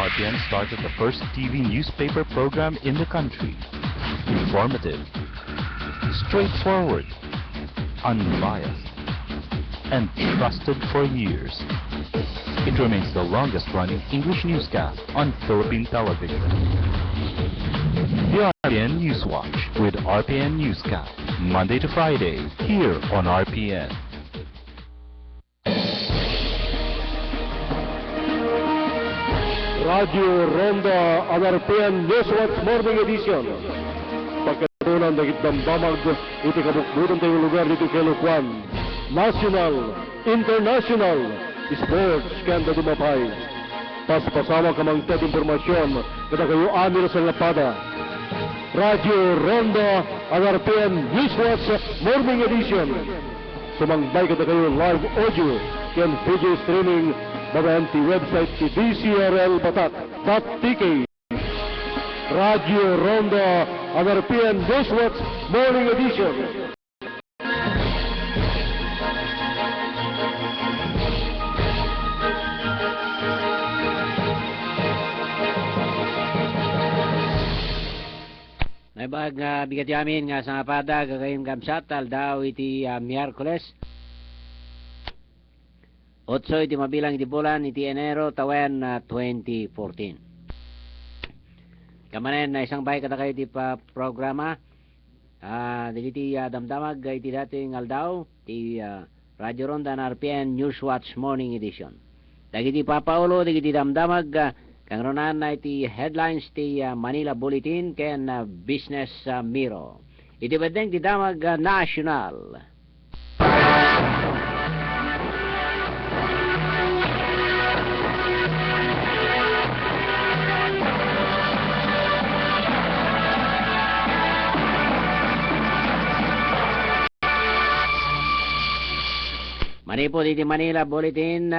RPN started the first TV newspaper program in the country. Informative, straightforward, unbiased, and trusted for years. It remains the longest-running English newscast on Philippine television. The RPN Newswatch with RPN Newscast, Monday to Friday, here on RPN. Radio Ronda ang RPN Newswatch Morning Edition. Pagkatunan ng itdamdamag, iti kabukbutan tayong lugar dito kay Luquan. National, international, sports kanda dumapay. Paspasama ka mang tet informasyon kada kayo amir sa lapada. Radio Ronda ang RPN Newswatch Morning Edition. Sumangbay kada kayo live audio ken video streaming babayan ti website ti dcrlbatak.tk. Radio Ronda ang RPN Newswatch Morning Edition. Naibag nga bigat yamin nga sa pada gagayong kamsatal daw iti Miyerkules 8 iti mabilang iti bulan iti Enero tawen 2014. Kamanen na isang bahay kada kayo iti programa digiti damdamag iti dating aldaw iti Radio Ronda na RPN Newswatch Morning Edition. Dagiti papaulo digiti damdamag kang ronan na iti headlines ti Manila Bulletin ken Business Mirror. Iti bedeng ti damag national. Manipod iti Manila Bulletin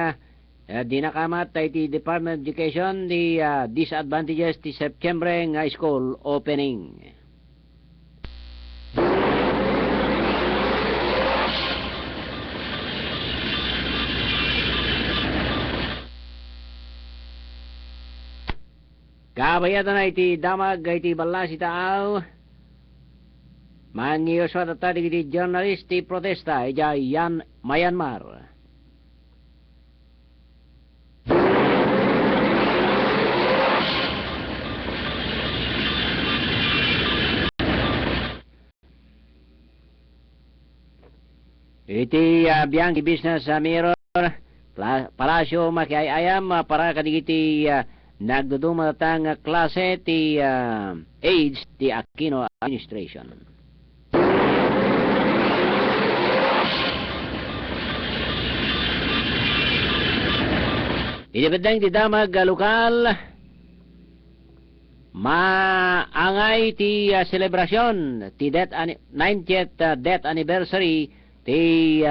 dinakamat iti Department of Education the disadvantages ti September nga school opening. Kabayatan na iti damag iti balas itaaw mangiyoswa tata iti journalist ti protesta ija Myanmar. Iti biyang ti Business Mirror palasyo makiayam para kadigiti nagdudumatang klase ti AIDS ti Aquino administration. Iti bedeng ti damag lokal maangay ti selebrasyon ti 90th death anniversary ti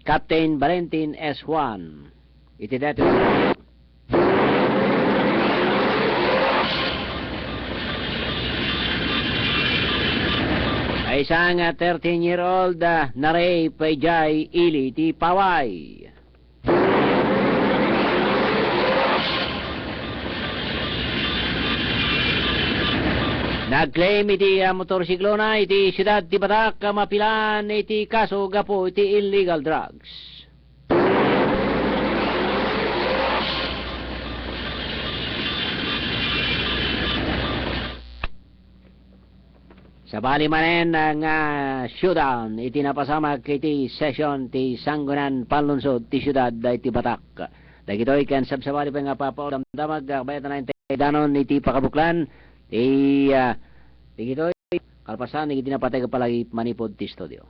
Captain Valentin S. Juan. Iti death ay isang 13-year-old na rape jay ili ti Paway. Nag-claim iti motorsiklo na iti siyudad ti Batak mapilan iti kaso gapo iti illegal drugs. Sabali manen nga showdown iti napasamak iti session ti Sangguniang Panlunsod ti siyudad iti Batak. Dagitoy ken sabsabali pa nga papaudamdamag bayatan na danon iti pakabuklan digitoy kalpasan iti napatay ka palagi manipod ti studio.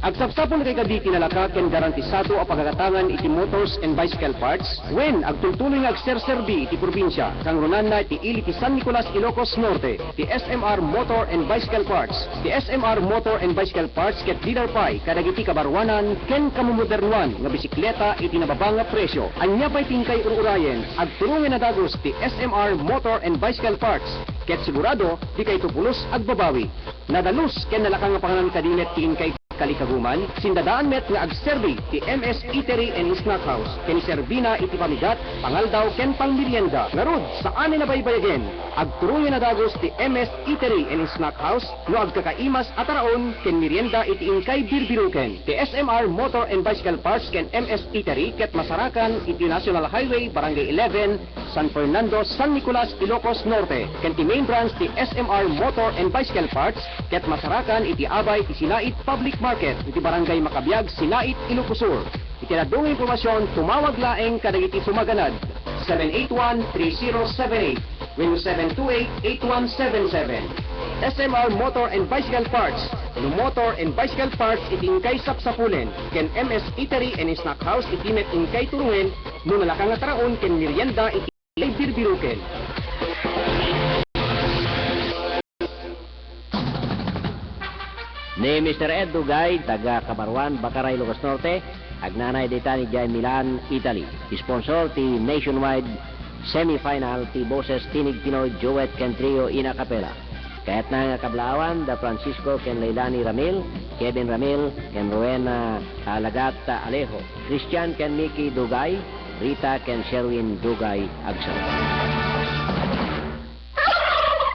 Agsapsapon kay kadi kinalaka ken garantisado a pagagatangan iti motors and bicycle parts when agtultuloy nga agserserbi iti probinsya kang runanna iti ili ti San Nicolas Ilocos Norte ti SMR Motor and Bicycle Parts. Ti SMR Motor and Bicycle Parts ket dealer pay kadagiti kabarwanan ken kamumodernuan nga bisikleta iti nababanga presyo. Anya pay tingkay ururayen agturungan na dagos ti SMR Motor and Bicycle Parts ket sigurado di kay tupulos agbabawi. Nadalus ken nalakang panganan kadinet tingin kay Kalikaguman, sindadaan met nga agserbi ti MS Eatery and Snack House. Ken serbina iti pamigat, pangaldaw ken pangmerienda. Ngarud, saan na baybayagen? Agturuyan na dagos ti MS Eatery and Snack House, no agkakaimas ataraon ken merienda iti ingkay birbiruken. Ti SMR Motor and Bicycle Parts ken MS Eatery ket masarakan iti National Highway Barangay 11, San Fernando, San Nicolas, Ilocos Norte. Ken ti main branch ti SMR Motor and Bicycle Parts ket masarakan iti abay ti Sinait Public Market iti Barangay Makabiag, Sinait, Ilocos Sur. Iti nadung impormasyon tumawag laeng kadagiti sumaganad 781-3078 when 728-8177. SMR Motor and Bicycle Parts. No motor and bicycle parts iti ingkay sapsapulen. Ken MS Eatery and Snack House iti met ingkay turungen no nalakang ataraon ken merienda iti birbiruken. Ni Mr. Ed Dugay, taga Camarwan, Bakaray, Ilocos Norte, agnanay dita ni Jai Milan, Italy. Sponsor ti nationwide semifinal ti Boses Tinig Pinoy Duet ken Trio in a Capella. Kahit na nga kablawan, da Francisco ken Leilani Ramil, Kevin Ramil, ken Rowena Alagat Alejo, Christian ken Mickey Dugay, Rita ken Sherwin Dugay Agsan.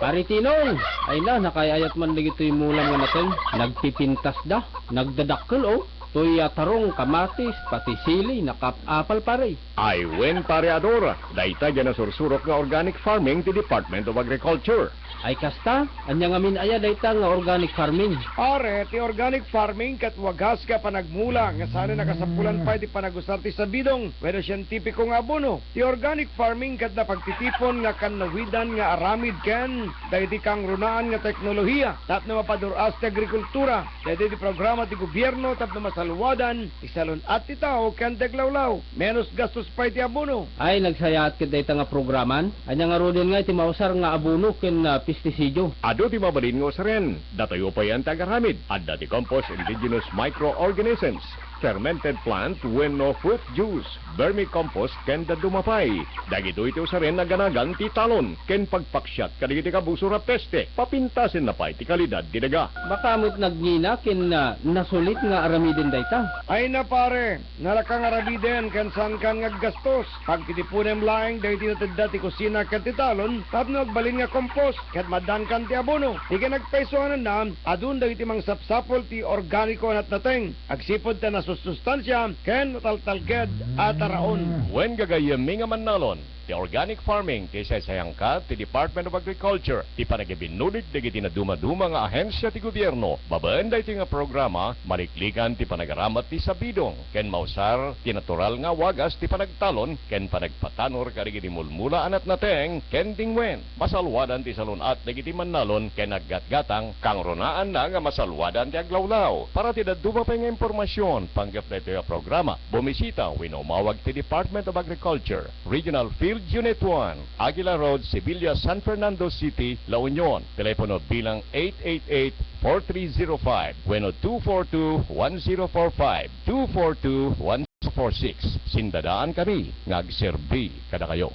Paritinong, ay na, nakayayat man ligito yung mulam nga natin. Nagpipintas da, nagdadakkel o. Tuy tarong, kamatis, pati sili, nakapapal pare. Ay wen pareador, dayta dyan na sursurok nga organic farming ti Department of Agriculture. Ay kasta, anya nga minaya dayta nga organic farming. Pare, ti organic farming kat wagas ka panagmula nga sana nakasapulan pa di panagusar ti sabidong weno siyentipiko nga abono. Ti organic farming kat na pagtitipon nga kanawidan nga aramid ken dahiti kang runaan nga teknolohiya tap na mapaduras ti agrikultura dahiti ti programa ti gobyerno tap na masalwadan isalon at ti tao ken teglawlaw menos gastos pa ti abono. Ay nagsayat ket dayta nga programan, anya nga rodin nga iti mausar nga abono ken pestisidyo. Ado ti mabalin nga usaren, datayo pa yan tagaramid, at dati compost indigenous microorganisms, fermented plant wenno fruit juice, vermicompost ken dadumapay. Dagito iti usaren na ganagan ti talon, ken pagpaksyat kadigiti kabuso ra peste, papintasin na pa iti kalidad ti daga. Makamot nagnina ken nasulit nga aramidin dayta. Ay na pare, nalakang arabiden ken saan kan nga gastos. Pag titipunem laeng dahiti natagda ti kusina ken ti talon, tap na agbalin nga compost ket madan kan ti abono. Ika nagpaisoanan na, adun dahiti mang sapsapol ti organiko nat nateng. Agsipod ta na sustansya ken taltalged at araon. Wen gagayami nga manalon, ti organic farming ti sayang ka ti Department of Agriculture, ti panagibinulig dagiti na duma-duma nga ahensya ti gobyerno, babaen dayti nga programa, maliklikan ti panagaramat ti sabidong, ken mausar ti natural nga wagas ti panagtalon, ken panagpatanor karigiti mulmula anat nateng, ken dingwen, masalwadan ti salunat dagiti manalon, ken aggatgatang, kang runaan na nga masalwadan ti aglawlaw. Para ti daduma pa nga impormasyon, panggap na ito nga programa, bumisita winomawag ti Department of Agriculture, Regional Field Unit 1, Aguila Road, Sevilla, San Fernando City, La Union. Telepono bilang 888-4305, bueno 242-1045, 242-1046. Sindadaan kami, ngagserbi kada kayo.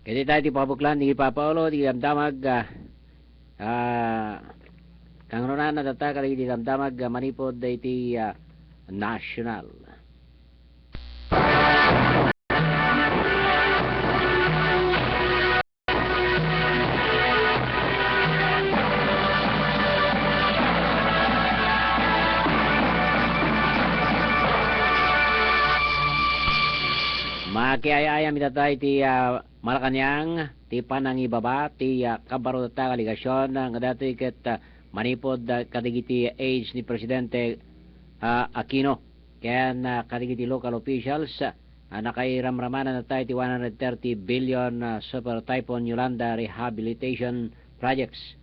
Kasi tayo ti pabuklan, di Papaulo, di damdamag, kang ronan na data kali di damdamag manipod da iti national. Makiayayam itatay ti Malacanang, ti panangibaba, ti kabaro data kaligasyon nga dati ket manipod kadigiti age ni Presidente Aquino. Kaya kadigiti local officials nakairamramanan na tayo ti 130 billion Super Typhoon Yolanda Rehabilitation Projects.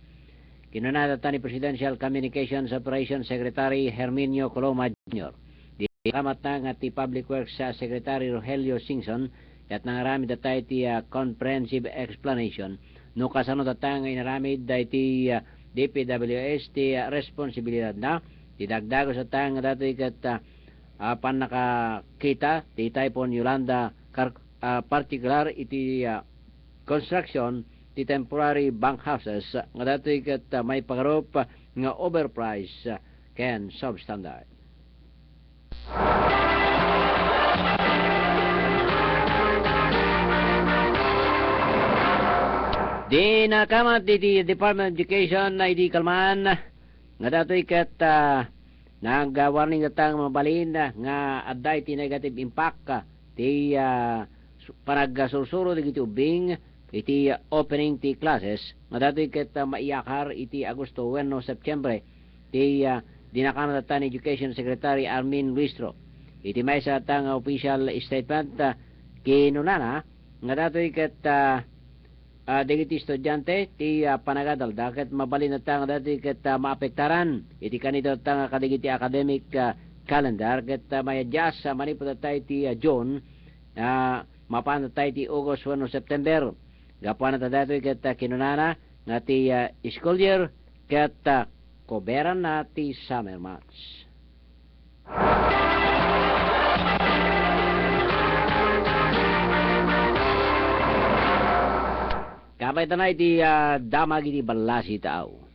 Kinunada ta ni Presidential Communications Operations Secretary Herminio Coloma Jr. Di kamat na nga ti Public Works Secretary Rogelio Singson at nangaramid na tayo ti comprehensive explanation no kasano data nga inaramid da iti DPWS ti responsibilidad na ti dagdago sa tang dati ket pan nakakita ti Typhoon Yolanda particular iti construction ti temporary bank houses nga datoy ket may pangarop nga overpriced ken substandard. Di nakamat di Department of Education na idi kalman nga datoy ket nag-warning datang mabalin nga adday ti negative impact ti panagsursuro digiti ubing iti opening ti classes nga datoy ket maiyakar iti Agosto 1 no September ti dinakamat datan Education Secretary Armin Luistro iti may sa tang official statement kinunana nga datoy ket digiti estudyante ti panagadalda ket mabalin na tang dati ket maapektaran iti kanito tang kadigiti academic calendar ket may-adjust manipod tay ti June mapan tay ti August 1 September gapuan na dati ket kinunana nga ti school year ket koberan na ti summer months. Kapay tanay ti damag iti balasi tao.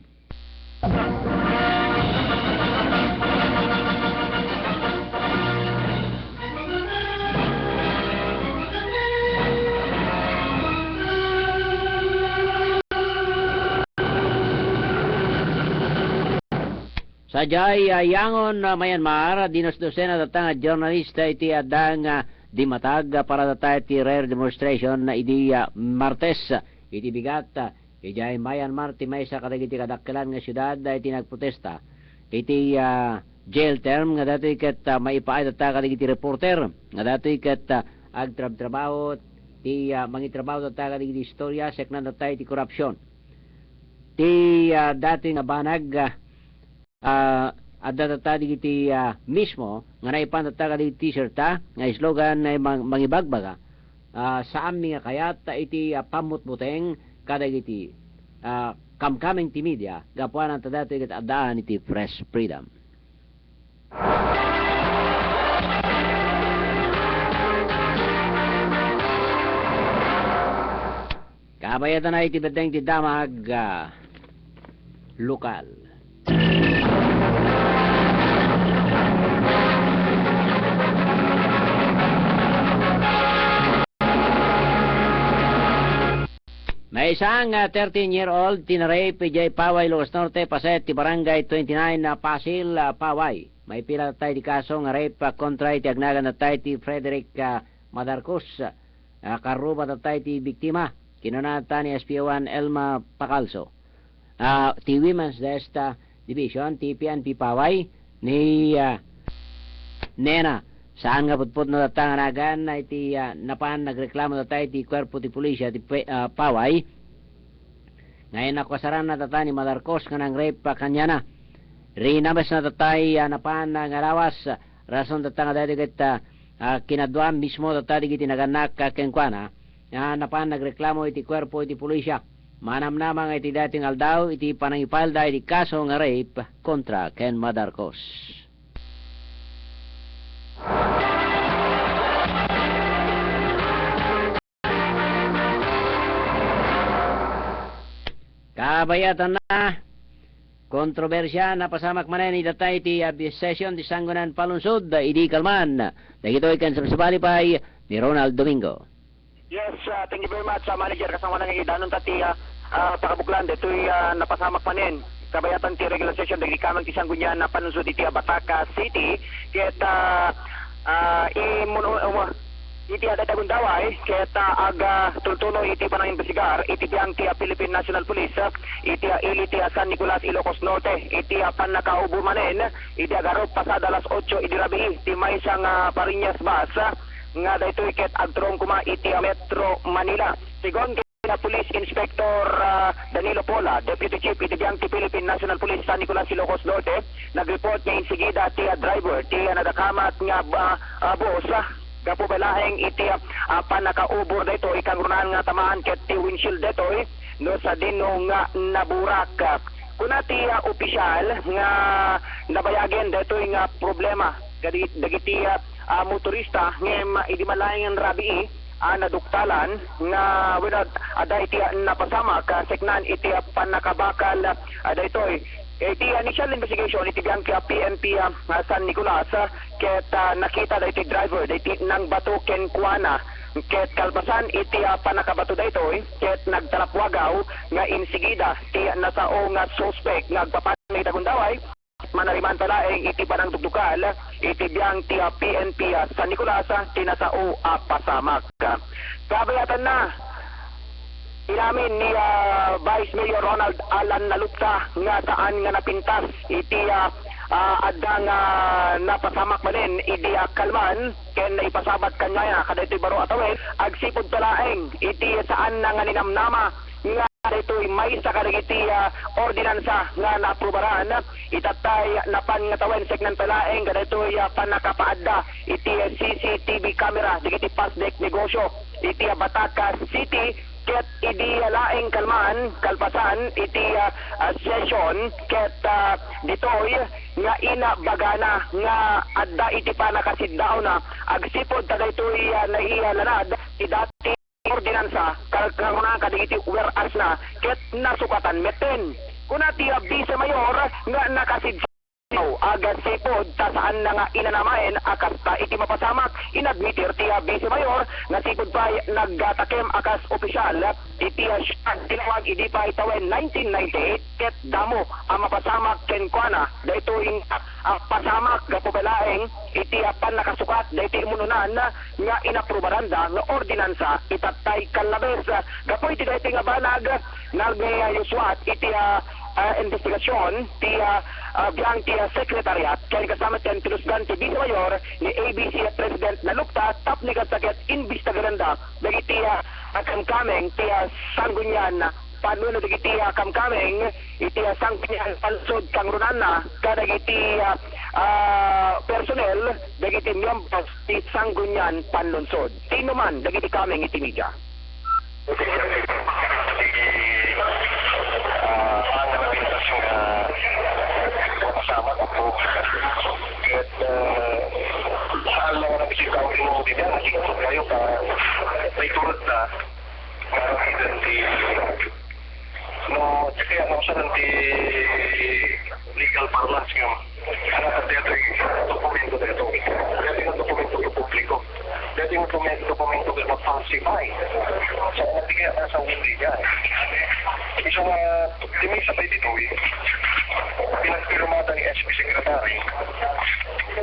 Sajay yangon Myanmar dinos-dosena datang jurnalista iti adang di matag para datay ti rare demonstration na idi Martes iti bigat ijay Myanmar ti maysa kadagiti kadakkelan nga syudad iti nagprotesta iti jail term nga datoy ket maipaay data kadagiti reporter nga datoy ket agtrabaho ti mangitrabaho data kadagiti istorya seknan data iti korupsyon ti dati nga banag adda data digiti mismo nga naipan data kadagiti t-shirt nga slogan na mangibagbaga sa amin nga kayat iti pamutbuteng kadagiti kamkaming ti media gapuan ang tadato iti adaan iti press freedom. Kabayatan na iti bedeng ti damag lokal. May isang 13-year-old tinarape ijay Paway, Ilocos Norte, paset ti barangay 29 na Pasil, Paway. May pila tayo di kaso nga rape kontra iti agnagan na tayo ti Frederick Madarcos. Karuba na tayo ti biktima. Kinunata ni SPO1 Elma Pacalso. Ti Women's Desk Division, ti PNP Paway, ni Nena. Saan nga putput na datang anagan na iti napan nagreklamo na tayo ti kwerpo ti pulisya ti Paway. Ngayon nakwasaran na tatay ni Madarcos nga nang rape kanya na. Rinabas na tatay napan ngarawas rason tatang dati ket kinadwa mismo tatay iti naganak kenkwana. Napan nagreklamo iti kwerpo iti pulisya. Manamnama nga iti dating aldaw iti panangipalda iti kaso nga rape kontra ken Madarcos. Kabayatan na kontrobersya na pasamak manen idatay ti session ti Sangguniang Palunsod idi kalman. Dagito ikan sa palipay ni Ronald Domingo. Yes, thank you very much manager kasama nang idanon tati pakabuklan detoy napasamak manen. Kabayatan ti regular session dagiti kamang ti Sangguniang Palunsod iti Bataka City ket iti ada tagundaway ket aga tultuloy iti panangimbestigar iti biang ti Philippine National Police iti ili ti San Nicolas, Ilocos Norte iti panakaubo manen iti agarop pasada alas 8 idi rabii ti maysa nga Pariñas bus nga daytoy ket agturong kuma iti Metro Manila. Sigon kina Police Inspector Danilo Pola, Deputy Chief iti biang ti Philippine National Police San Nicolas, Ilocos Norte, nagreport niya insigida ti driver ti nadakamat nga bus gapubelaheng iti panakaubor dito ikang runahan nga tamaan ket ti windshield dito no sa dino nga naburak. Kuna ti opisyal nga nabayagen dito nga problema dagiti motorista ngem idi malayan rabii naduktalan nga ada iti napasamak seknan iti panakabakal daytoy iti initial investigation iti biyang kaya PNP San Nicolas ket nakita daytoy driver dayti nang bato ken kuana ket kalpasan iti panakabato daytoy ket nagtalapwagaw nga insigida ti nasao nga suspect nga agpapanay tagundaway manariman talaeng iti panang dugdukal iti biyang ti PNP San Nicolas tinasao pasamak. Kabayatan na inamin ni Vice Mayor Ronald Alan Nalupta nga saan nga napintas iti adang napasamak manin iti kalman ken naipasabat kanya kada iti baro atawin agsipod talaeng iti saan nga ninamnama nga ito'y may sa karigiti ordinansa nga naaprubaran itatay napan nga tawen seknan talaeng kada ito'y panakapaadda iti CCTV camera digiti pasdek negosyo iti Batangas City ket idi laing kalman kalpasan iti session ket ditoy nga ina bagana nga adda iti panakasiddaw na agsipod dagaytoy nailanad ti dati ordinansa karagkuna kadigiti whereas na ket nasukatan meten kuna ti Vice Mayor nga nakasiddaw aga sipod ta saan na nga inanamaen akas ta iti mapasamak inadmitir ti Vice Mayor nga sipod pa nagtakem akas opisyal iti tinawag idi pa itawen 1998 ket damo ang mapasamak ken kuana daytoy pasamak gapubelaeng iti apan nakasukat dayti imununan nga inaprubaranda nga ordinansa itatay kanlabes gapoy ti dayti nga banag nagayuswat iti investigasyon ti biyang ti sekretariat kaya kasama ti tilusgan ti Vice Mayor ni ABC President Nalupta tap ni kasakit imbestigaranda dagiti kamkameng ti Sanggunian panuno dagiti kamkameng iti Sanggunian pansod kang runana kadagiti personnel dagiti miyembros ti Sanggunian panlunsod tinuman dagiti kameng iti media. Kasama ako at saan lang na bisita ako mo din nakikita kayo ka may tulad na maramitan di no kaya ako sa nanti legal parlance nga anak dito yung dokumento dito dito yung dokumento yung publiko dito yung dokumento yung mag-falsify sa natigaya na sa hindi niya so timisa pa dito pinagpirmata ni SP Secretary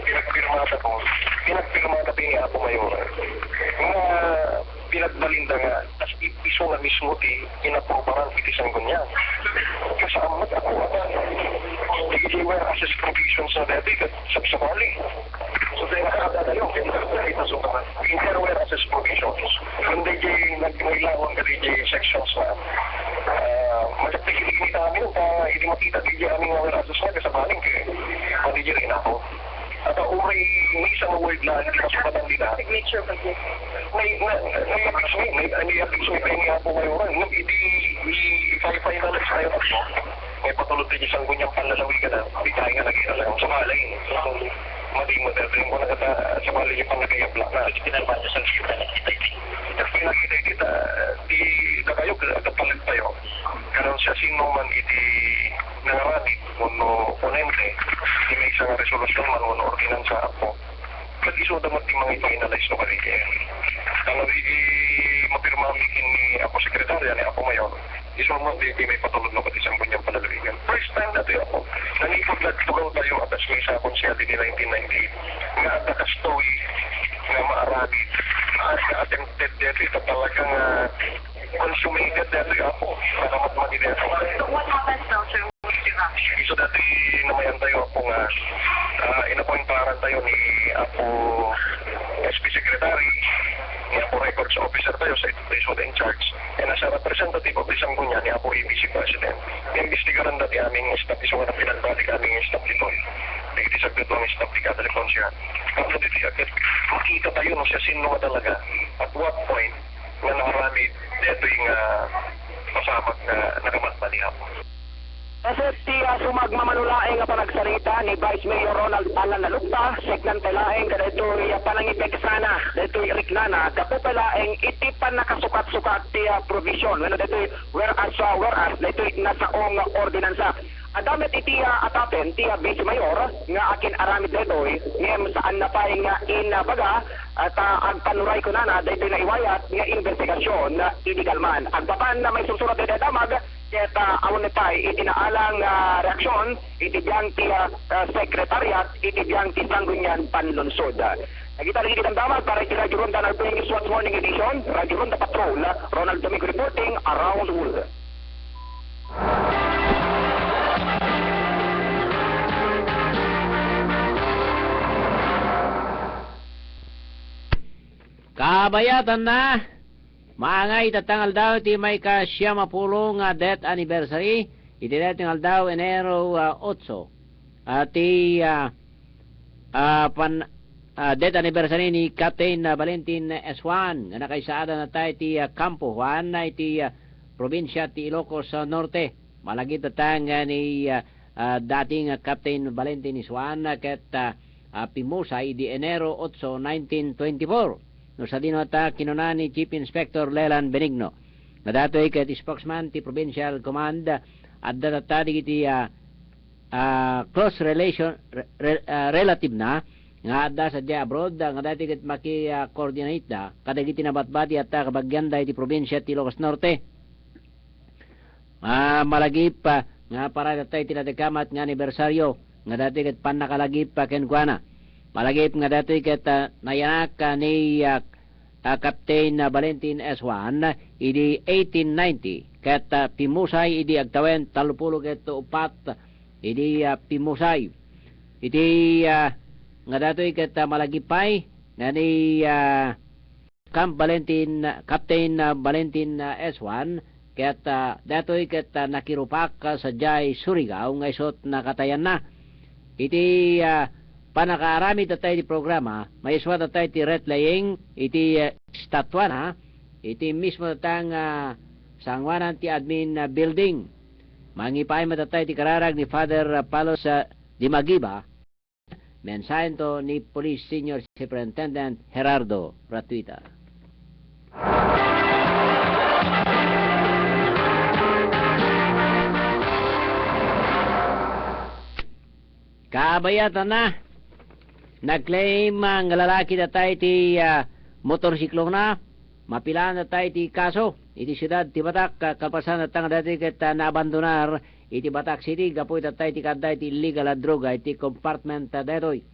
pinagpirmata pa ni Apo Mayor nga pinagbalinda nga as iso nga mismo ti inaprobaran iti Sanggunian kasamat ako hindi were assess provisions na dati sabsabali so tayo nakakata tayo kita so naman hindi were assess provisions hindi nagmailawan ka di sections na magpagkilig namin hindi makita di aming were assess na kasabaling hindi rin ako at may isang word na hindi masukatan nila signature ba yun? May apixoy pa yung Apo Mayoran i-finalize tayo ako may patulog din isang gunyang panlalawigan na bitahin nga nag-ialagang sumalay maling mo dito yung mga sumalay yung panagayabla na pinalman niya sa kita pinakita di na kayo kapalag tayo karon siya sino man iti nangarami kuno ponente di may isang resolusyon man kuno ordinansa ako pag-iso damat di mga i-finalize no kanina ano mapirmamikin ni Apo Sekretarya ni Apo Mayor iso mo di may patulog na pati isang bunyang panalawigan first time na tayo ako nanipod na tugaw tayo atas may sa konsyati ni 1998 nga at kastoy nga maaragit at attempted dito ito talagang consummated dito ako nakamat dito what happens now sir? Iso dati namayan tayo ako nga inapointaran tayo ni Apo SP Secretary ni Apo Records Officer tayo sa ito in charge and as a representative of the Sanggunian ni Apo ABC President imbestigaran dati aming staff iso nga pinagbatik aming staff dito dito sa dito ang staff di kada lekonsya kapag dito agad makita tayo no siya sino talaga at what point na nakarami dito yung pasamak na nakamatma ni Apo Kasi ti sumagmamanulaeng nga panagsalita ni Vice Mayor Ronald Alan Nalukta, segnan telaeng kada ito'y panangipeg sana, dito'y riknana, kapo palaeng iti pa nakasukat-sukat ti provision, ano dito'y whereas dito'y nasaong ordinansa. Adamit iti atapen ti Vice Mayor nga akin aramid dito'y ngem saan na pa nga inabaga at agpanuray ko na dito'y naiwayat nga investigasyon na illegal man. Agpapan na may susunod dito damag ket awon pay itinaalang reaksyon itibiyang ti sekretariat itibiyang ti Sangguniang Panlunsod. Nagita rin kitang damag para iti Radyo Ronda ng News Watch Morning Edition, Radyo Ronda Patrol, Ronald Domingo reporting around the world. Kabayatan na, maangay tatangal daw ti may ka-siyamapulong death anniversary, iti tatangal daw Enero 8. Ti death anniversary ni Captain Valentin S. Juan, nga nakaisada na tayo ti Campo Juan, na iti probinsya ti Ilocos Norte. Malagi tatang ni dating Captain Valentin S. Juan, ket pimusay di Enero 8, 1924. No sa dinota kinuna ni Chief Inspector Leland Benigno. Nadatoy ket spokesman ti Provincial Command at datadi iti close relation relative na nga adda sa dia abroad nga dati ket maki-coordinate da kadagiti nabatbati at kabagyan da iti probinsya ti Ilocos Norte. Malagip nga para datay tinadekamat nga anibersaryo nga dati ket panakalagip kenkwana. Malagip nga dati ket nayanak ni Captain Valentin S. Juan idi 1890 ket pimusay idi agtawen 30 ket 4 idi pimusay idi nga datoy ket malagipay nga ni Captain Valentin S. Juan ket datoy ket nakirupak sa Jay Surigao nga isot nakatayan na iti panakaarami tatay di programa, may iswa tatay ti retlaying, iti statwana, iti mismo tatang sangwanan ti admin building. Mangipay matatay ti kararag ni Father Palos di Magiba, mensahen to ni Police Senior Superintendent Gerardo Ratuita. Kabayatan na, nag-claim ang lalaki na tayo ti motorsiklo na, mapilaan na tayo ti kaso, iti siyudad ti Batak, kapasan na tanga dati ket naabandonar, iti Batak City, kapoy na tayo ti kaday ti illegal droga, iti compartment detoy.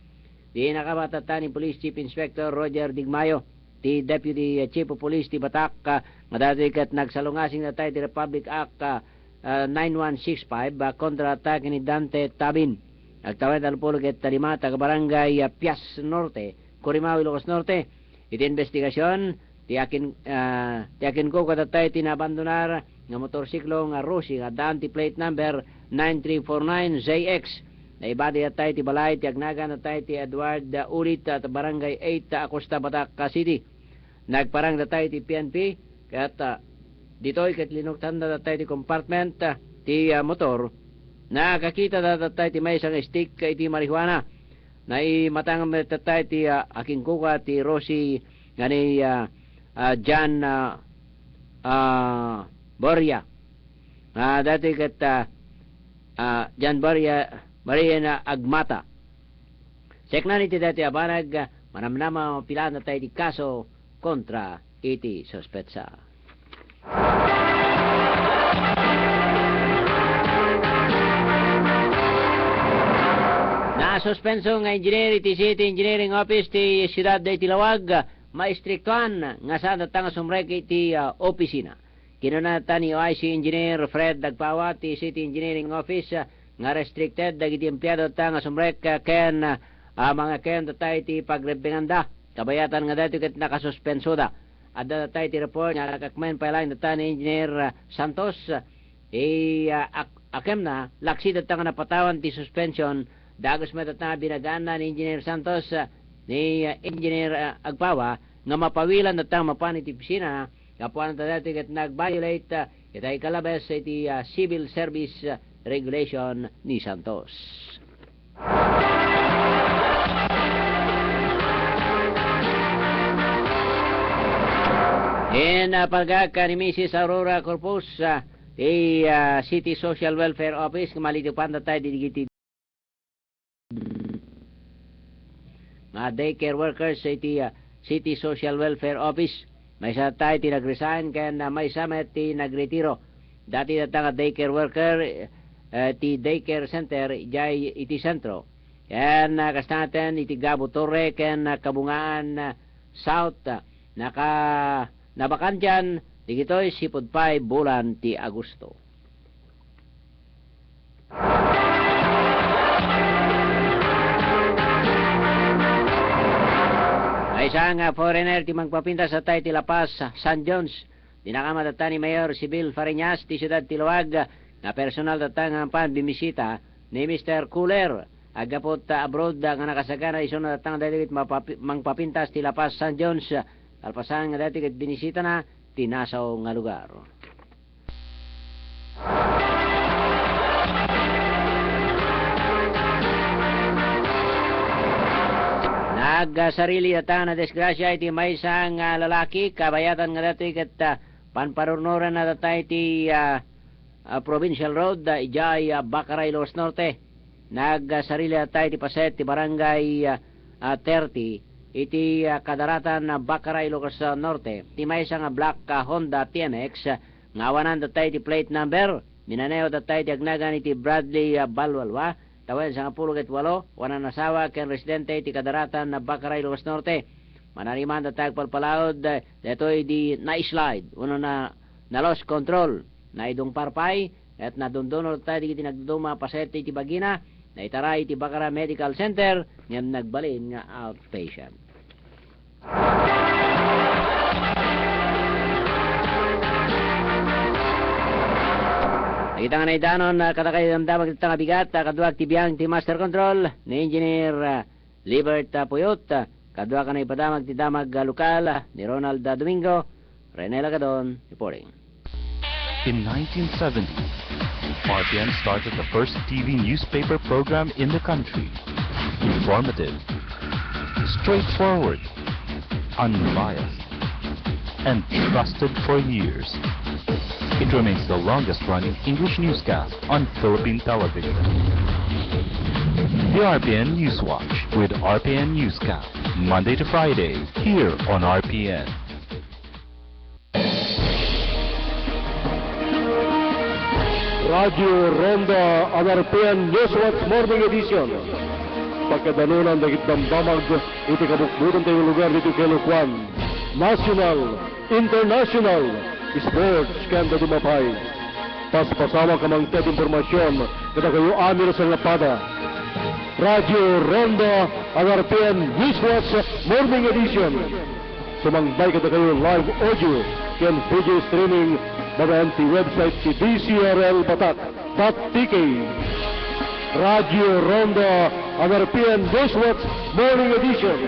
Di nakabatata ni Police Chief Inspector Roger Digmayo, ti Deputy Chief of Police ti Batak, nga dati ket nagsalungasing na tayo ti Republic Act 9165, kontra atake ni Dante Tabin. Agtawad alpolo ket talima taga barangay Pias Norte, Corimao, Ilocos Norte. Iti investigasyon ti akin ko katatay tinabandonar nga motorsiklo nga Rusi nga daan ti plate number 9349ZX. Naibadi atay ti balay ti agnagan atay ti Edward Ulit at barangay 8 Acosta Batak City. Nagparang datay ti PNP ket ditoy ket linuktan datay ti compartment ti motor. Nakakita tatay ti may isang stick iti marijuana. Naimatang tatay ti aking kuka ti Rosie nga ni John Boria. Dati ket John Boria Maria na Agmata. Seknan iti dati abanag manamnama pilaan na tayo di kaso kontra iti sospetsa. Suspenso nga engineer iti City Engineering Office ti siyudad de Tilawag maistriktuan nga saan datang sumrek iti opisina. Kinunatan ni OIC Engineer Fred Dagpawa ti City Engineering Office nga restricted dagiti empleyado nga sumrek ken mga ken datay ti pagrebenganda. Kabayatan nga dati ket nakasuspenso da. Adda datay ti report nga nakakmen pailain datan ni Engineer Santos akem na laksi datang napatawan ti suspension. Dagos matatna binagana ni Engineer Santos ni Engineer Agpawa nga mapawilan natang mapanit ti pisina kapuan ta dati ket nag-violate itay kalabas iti civil service regulation ni Santos. In pagkaka ni Mrs. Aurora Corpus, City Social Welfare Office, malitupan na tayo digiti mga daycare workers sa City Social Welfare Office. May sa tayo tinag-resign, kaya may sa may tinag-retiro. Dati na nga daycare worker, ti daycare center, jay iti sentro. Kaya kas natin, iti Gabo Torre, kaya Kabungaan South, nabakan dyan, digito'y sipod pa'y bulan ti Agosto. Ay isang foreigner ti magpapinta sa tayo ti Lapas, San Jones. Dinakamatata ni Mayor Sibyl Fariñas ti siyudad ti Luwag, na personal tatang pan bimisita ni Mr. Cooler. Agapot abroad nga nakasagana iso na tatang dahil mangpapintas ti Lapas, San Jones. Alpasan nga dati kat binisita na tinasaw nga lugar. Nagsarili ata na desgrasya iti may isang lalaki, kabayatan nga dati kat panparunuran na dati iti Provincial Road, ijay Bakaray, Los Norte. Nagsarili ata iti paset ti barangay 30, iti kadaratan na Bakaray, Ilocos Norte. Ti may isang black Honda TNX, ngawanan datay ti plate number, minaneo datay ti agnagan iti Bradley Balwalwa, tawen sa 18, wanan nasawa ken residente iti kadaratan na Bakaray, Ilocos Norte. Manariman datay palpalaod, detoy di na-slide, uno na lost control, na idong parpay, at nadundunod datay di nagduduma pasete iti bagina, na itaray iti Bakara Medical Center, ngayon nagbalin nga outpatient. Nakita nga na idanon katakay damdamag ito nga bigat, kaduag tibiyang ti Master Control ni Engineer Libert Puyot, kaduag ka na ipadamag ti damag lokal ni Ronald Domingo. Rene Lagadon reporting. In 1970, RPN started the first TV newspaper program in the country. Informative, straightforward, unbiased, and trusted for years. It remains the longest-running English newscast on Philippine television. The RPN Newswatch with RPN Newscast, Monday to Friday, here on RPN. Radio Ronda ang RPN Newswatch Morning Edition. Pagkadanunan dagit damdamag, iti kabukbutan tayo lugar dito kay Lukuan. National, international, sports kanda dumapay. Tas pasama ka mang ted informasyon kada kayo amir sa lapada. Radio Ronda ang RPN Newswatch Morning Edition. Sumangbay kada kayo live audio ken video streaming babayan ti website ti DCRLbatak.tk. Radio Ronda ang RPN Newswatch Morning Edition.